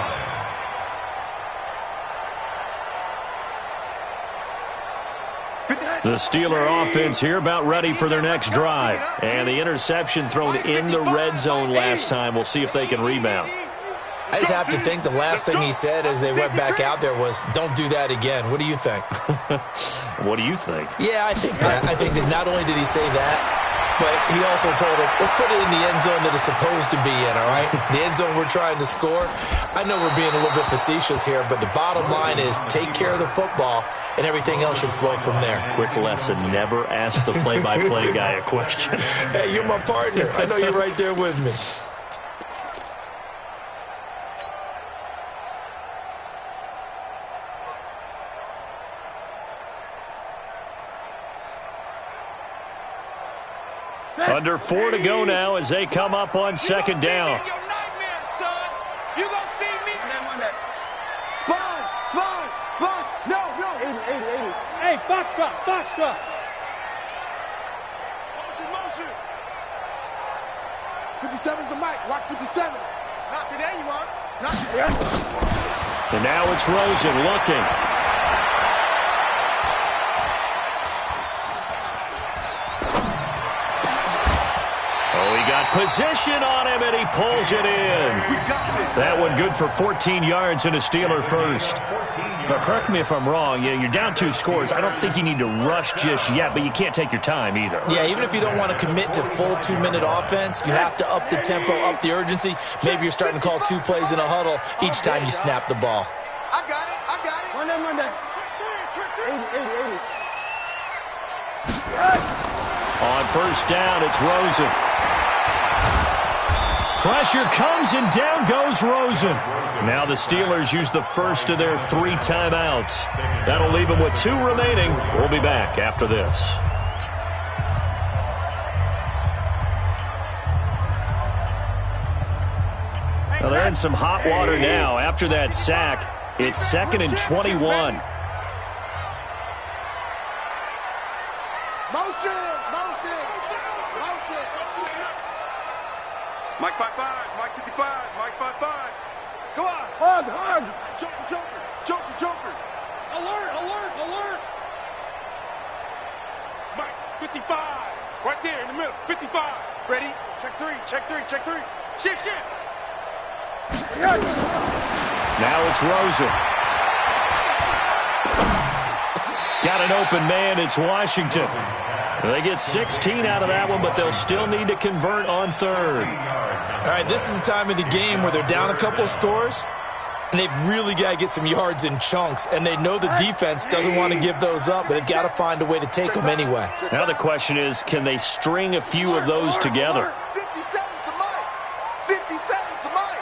line. The Steeler offense here about ready for their next drive. And the interception thrown in the red zone last time. We'll see if they can rebound. I just have to think the last thing he said as they went back out there was, don't do that again. What do you think? What do you think? Yeah, I think that. I think that not only did he say that, but he also told him, let's put it in the end zone that it's supposed to be in, all right? The end zone we're trying to score. I know we're being a little bit facetious here, but the bottom line is take care of the football, and everything else should flow from there. Quick lesson, never ask the play-by-play guy a question. Hey, you're my partner. I know you're right there with me. Under 4 to go now as they come up on 2nd down. You gonna see me? Sponge. No. 80. Hey, Foxtrot. Motion. 57's the mic. Watch 57. Not today, you are. Not today. And now it's Rosen looking. Got possession on him, and he pulls it in. That one good for 14 yards and a Steeler first. But correct me if I'm wrong, you're down 2 scores. I don't think you need to rush just yet, but you can't take your time either. Yeah, even if you don't want to commit to full 2-minute offense, you have to up the tempo, up the urgency. Maybe you're starting to call 2 plays in a huddle each time you snap the ball. I got it. Monday. 80. On first down, it's Rosen. Pressure comes, and down goes Rosen. Now the Steelers use the first of their 3 timeouts. That'll leave them with 2 remaining. We'll be back after this. Well, they're in some hot water now. After that sack, it's 2nd and 21. Motion. Mike 55, Mike 55, Mike 55. Come on. Hug. Joker. Alert. Mike 55. Right there in the middle. 55. Ready? Check three. Shift. Now it's Rosen. Got an open man. It's Washington. They get 16 out of that one, but they'll still need to convert on third. All right, this is the time of the game where they're down a couple of scores, and they've really got to get some yards in chunks, and they know the defense doesn't want to give those up, but they've got to find a way to take them anyway. Now the question is, can they string a few of those together? 57's the mic. 57's the mic.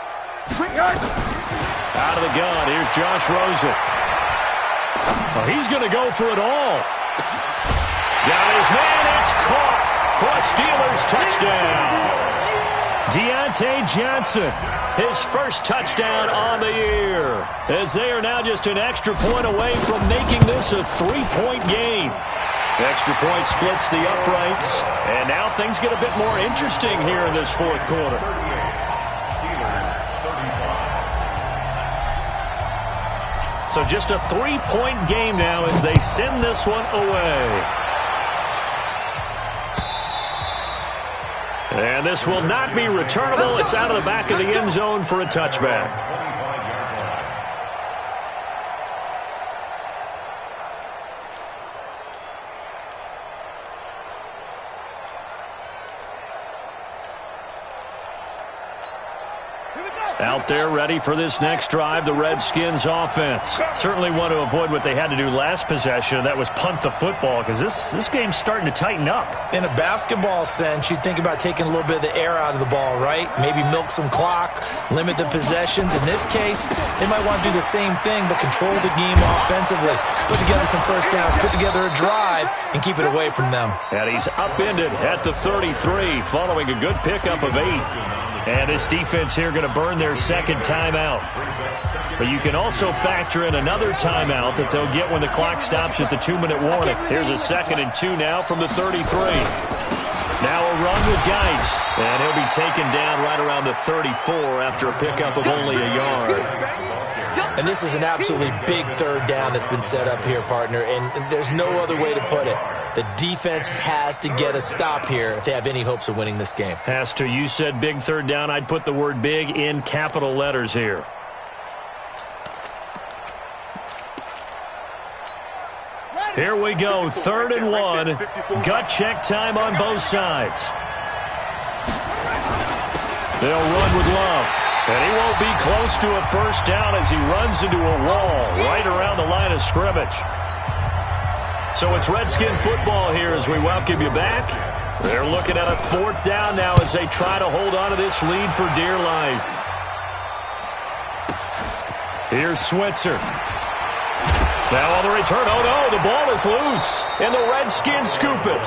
Out of the gun, here's Josh Rosen. Oh, he's going to go for it all. Got his man, it's caught for a Steelers touchdown. Deontay Johnson, his first touchdown on the year, as they are now just an extra point away from making this a 3-point game. Extra point splits the uprights, and now things get a bit more interesting here in this fourth quarter. So just a 3-point game now as they send this one away. And this will not be returnable. It's out of the back of the end zone for a touchback. Out there ready for this next drive, the Redskins offense. Certainly want to avoid what they had to do last possession. That was punt the football, because this game's starting to tighten up. In a basketball sense, you think about taking a little bit of the air out of the ball, right? Maybe milk some clock, limit the possessions. In this case, they might want to do the same thing, but control the game offensively. Put together some first downs, put together a drive, and keep it away from them. And he's upended at the 33, following a good pickup of 8. And this defense here going to burn their second timeout. But you can also factor in another timeout that they'll get when the clock stops at the 2-minute warning. Here's a 2nd and 2 now from the 33. Now a run with Geis. And he'll be taken down right around the 34 after a pickup of only a yard. And this is an absolutely big third down that's been set up here, partner. And there's no other way to put it. The defense has to get a stop here if they have any hopes of winning this game. Has to. You said big third down. I'd put the word big in capital letters here. Here we go. 3rd and 1. Gut check time on both sides. They'll run with Love. And he won't be close to a first down as he runs into a wall right around the line of scrimmage. So it's Redskin football here as we welcome you back. They're looking at a 4th down now as they try to hold on to this lead for dear life. Here's Switzer. Now on the return, oh no, the ball is loose, and the Redskins scoop it.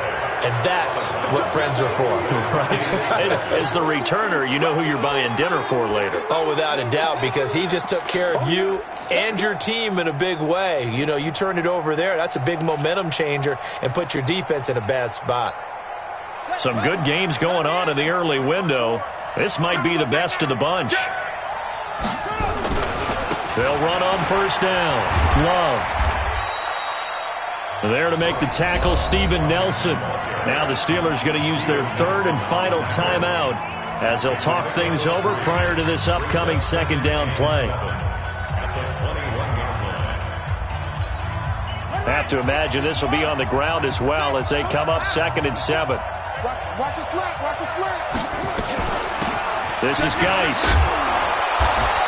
And that's what friends are for. Right. As the returner, you know who you're buying dinner for later. Oh, without a doubt, because he just took care of you and your team in a big way. You know, you turned it over there. That's a big momentum changer and put your defense in a bad spot. Some good games going on in the early window. This might be the best of the bunch. They'll run on first down. Love. There to make the tackle, Steven Nelson. Now the Steelers going to use their 3rd and final timeout as they'll talk things over prior to this upcoming 2nd down play. Have to imagine this will be on the ground as well as they come up 2nd and 7. Watch it slap, watch it slap. This is Geis.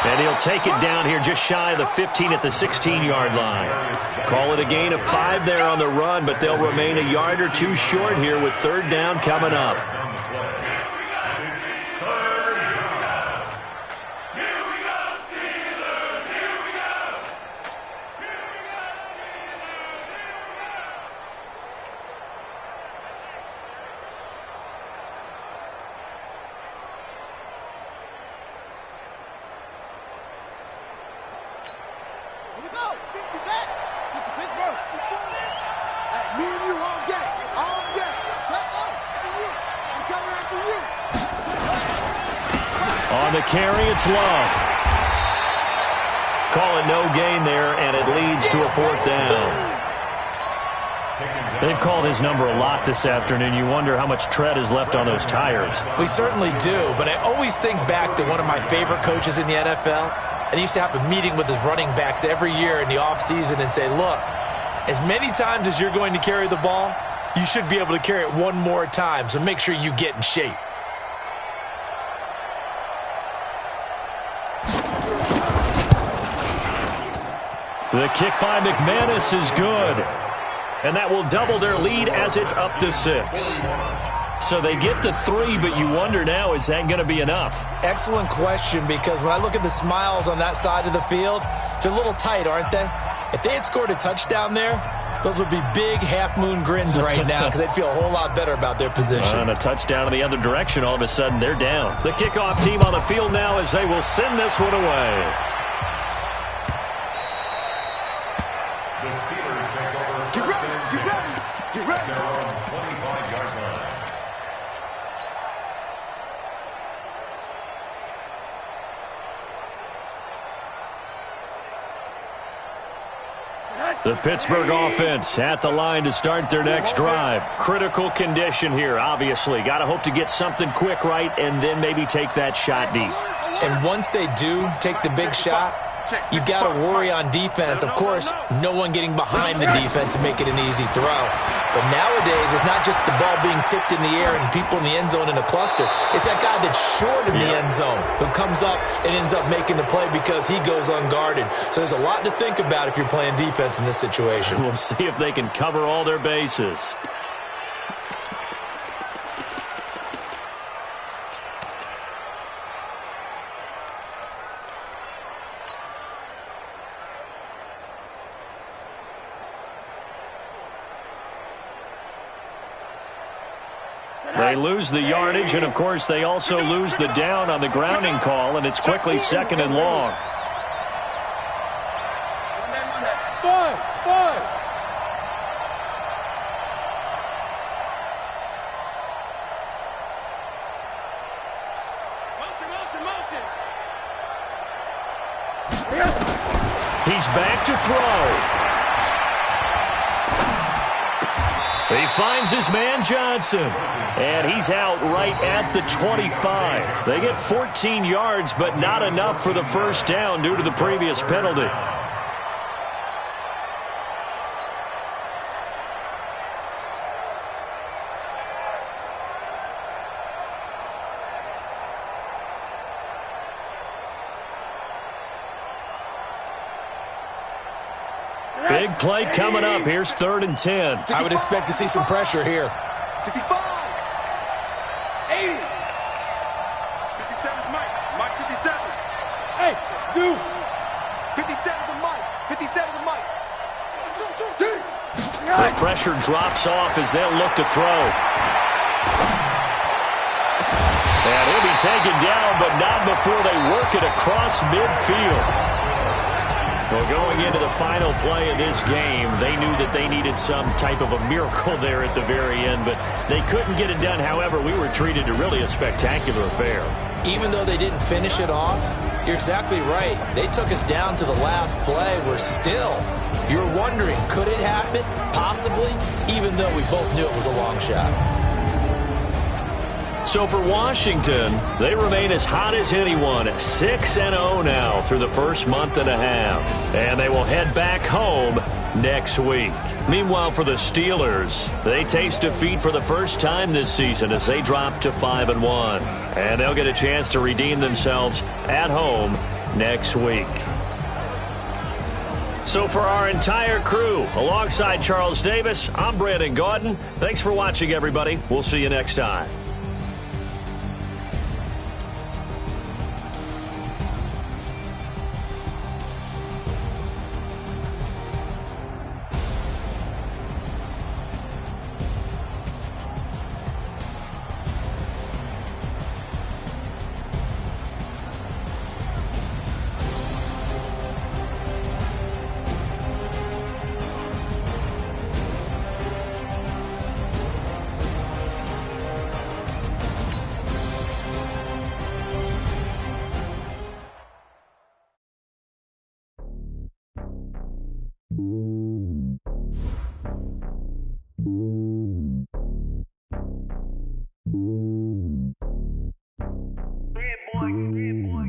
And he'll take it down here just shy of the 15 at the 16-yard line. Call it a gain of 5 there on the run, but they'll remain a yard or 2 short here with 3rd down coming up. On the carry, it's Love. Call it no gain there, and it leads to a 4th down. They've called his number a lot this afternoon. You wonder how much tread is left on those tires. We certainly do, but I always think back to one of my favorite coaches in the NFL. And he used to have a meeting with his running backs every year in the offseason and say, look, As many times as you're going to carry the ball, you should be able to carry it one more time, so make sure you get in shape. The kick by McManus is good. And that will double their lead as it's up to 6. So they get the 3, but you wonder now, is that going to be enough? Excellent question, because when I look at the smiles on that side of the field, they're a little tight, aren't they? If they had scored a touchdown there, those would be big half-moon grins right now because they'd feel a whole lot better about their position. On a touchdown in the other direction, all of a sudden they're down. The kickoff team on the field now as they will send this one away. The Steelers take over. Get ready, get ready, get ready. Their own 25-yard line. The Pittsburgh offense at the line to start their next drive. Critical condition here, obviously. Got to hope to get something quick right and then maybe take that shot deep. And once they do take the big shot, you've got to worry on defense. Of course, no one getting behind the defense and make it an easy throw. But nowadays, it's not just the ball being tipped in the air and people in the end zone in a cluster. It's that guy that's short in the end zone who comes up and ends up making the play because he goes unguarded. So there's a lot to think about if you're playing defense in this situation. We'll see if they can cover all their bases. They lose the yardage, and, of course, they also lose the down on the grounding call, and it's quickly 2nd and long. Five. Motion. He's back to throw. He finds his man Johnson, and he's out right at the 25. They get 14 yards, but not enough for the first down due to the previous penalty. Big play coming up. Here's 3rd and 10. I would expect to see some pressure here. 65. 80. 57's Mike. Mike 57. Hey, dude. 57's Mike. 57's Mike. 1, 2, 3. The pressure drops off as they'll look to throw. And he'll be taken down, but not before they work it across midfield. Well, going into the final play of this game, they knew that they needed some type of a miracle there at the very end, but they couldn't get it done. However, we were treated to really a spectacular affair. Even though they didn't finish it off, you're exactly right. They took us down to the last play. We're still, you're wondering, could it happen? Possibly, even though we both knew it was a long shot. So for Washington, they remain as hot as anyone, 6-0 now through the first month and a half. And they will head back home next week. Meanwhile, for the Steelers, they taste defeat for the first time this season as they drop to 5-1. And they'll get a chance to redeem themselves at home next week. So for our entire crew, alongside Charles Davis, I'm Brandon Gaudin. Thanks for watching, everybody. We'll see you next time.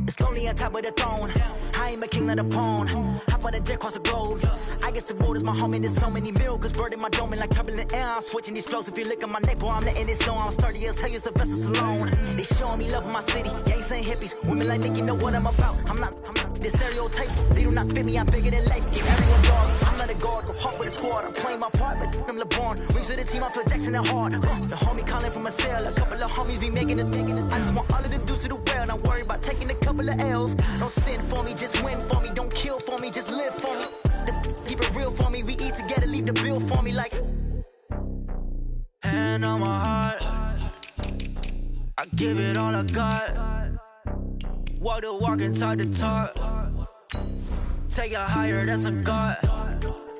It's lonely on top of the throne. I ain't a king of the pawn. Hop on a jet across the globe. I guess the world is my home and there's so many miracles burning my dome like turbulent air. I'm switching these flows. If you look at my neck, boy, I'm letting it snow. I'm sturdy as hell, it's a vessel alone. They showing me love in my city. Gangs ain't hippies. Women like Nick, you know what I'm about. I'm not the stereotypes. They do not fit me. I'm bigger than life. Keep everyone dogs. I'm not a guard. Go hard with a squad. I'm playing my part, but I'm LeBron. Rings to the team. I feel Jackson and hard. The homie calling from a cell. A couple of homies be making it. I just want all of them dudes to do well. Not worry about taking a couple of L's. Don't sin for me, just win for me. Don't kill for me, just live for me. Keep it real for me. We eat together, leave the bill for me like. Hand on my heart, I give it all I got. Walk the walk and talk the talk. Take it higher, that's a God.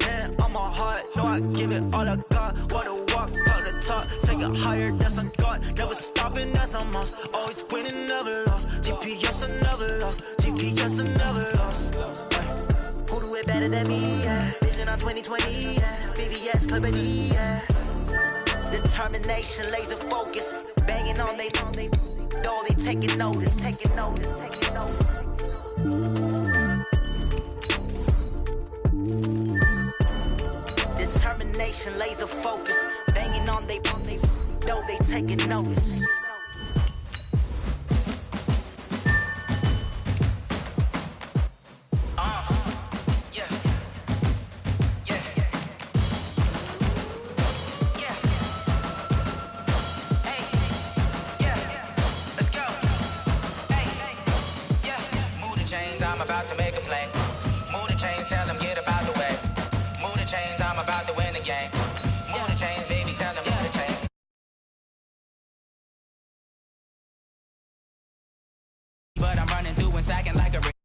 Hand on my heart, no, I give it all I got. Walk the walk, talk the talk. Take it higher, that's a God. Never stopping, that's a must. Always winning, never lost. GPS, I never lost. GPS, I never lost. Who do it better than me? Yeah. Vision on 2020. Yeah. VVS, Clippity. Yeah. Determination, laser focus. Banging on they know they taking notice. Taking notice. Taking notice. Determination, laser focus. Banging on they know they taking notice. I'm about to make a play. Move the chains, tell them get about the way. Move the chains, I'm about to win the game. Move the chains, baby, tell them move the chains. But I'm running through and sacking like a